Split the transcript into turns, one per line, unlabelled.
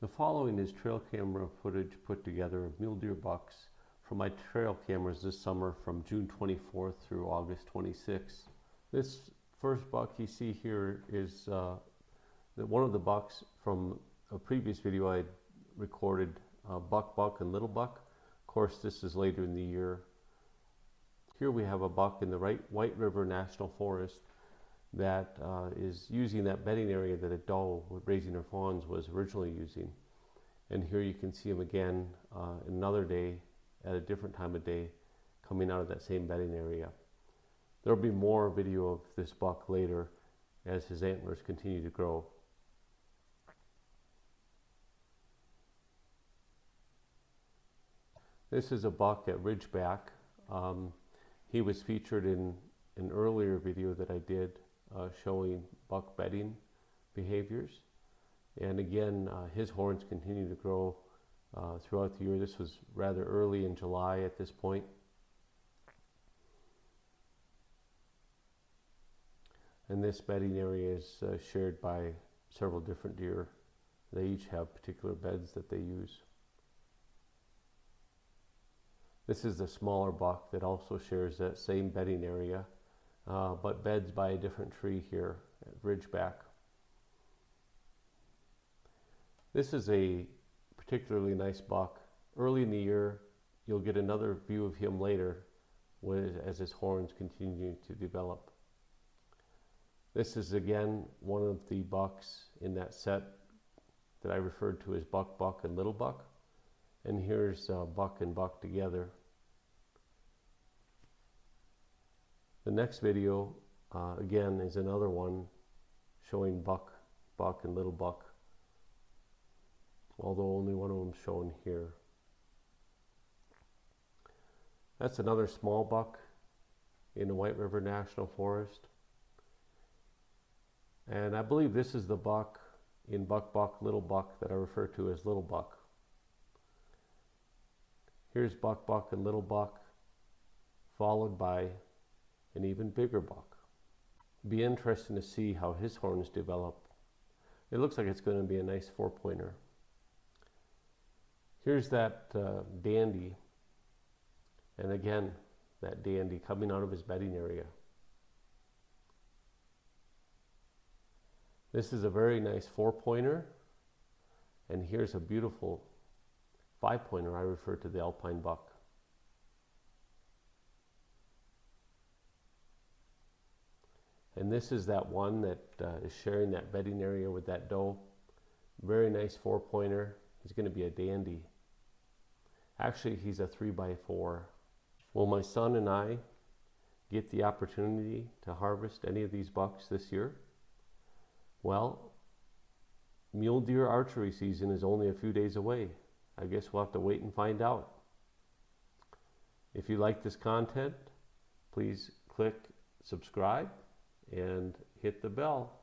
The following is trail camera footage put together of mule deer bucks from my trail cameras this summer from June 24th through August 26th. This first buck you see here is one of the bucks from a previous video I recorded, buck and little buck. Of course, this is later in the year. Here we have a buck in the White River National Forest that is using that bedding area that a doe raising her fawns was originally using. And here you can see him again another day at a different time of day coming out of that same bedding area. There will be more video of this buck later as his antlers continue to grow. This is a buck at Ridgeback. He was featured in an earlier video that I did showing buck bedding behaviors. And again, his horns continue to grow throughout the year. This was rather early in July at this point. And this bedding area is shared by several different deer. They each have particular beds that they use. This is the smaller buck that also shares that same bedding area, but beds by a different tree here at Ridgeback. This is a particularly nice buck. Early in the year, you'll get another view of him later as his horns continue to develop. This is again one of the bucks in that set that I referred to as buck and little buck. And here's buck and buck together. The next video, again, is another one showing buck and little buck, although only one of them is shown here. That's another small buck in the White River National Forest. And I believe this is the buck in buck, little buck that I refer to as little buck. Here's buck and little buck, followed by an even bigger buck. Be interesting to see how his horns develop. It looks like it's going to be a nice 4-pointer. Here's that dandy, and again, that dandy coming out of his bedding area. This is a very nice 4-pointer, and here's a beautiful 5-pointer. I refer to the alpine buck. And this is that one that is sharing that bedding area with that doe. Very nice 4-pointer. He's going to be a dandy. Actually, he's a 3x4. Will my son and I get the opportunity to harvest any of these bucks this year? Well, mule deer archery season is only a few days away. I guess we'll have to wait and find out. If you like this content, please click subscribe and hit the bell.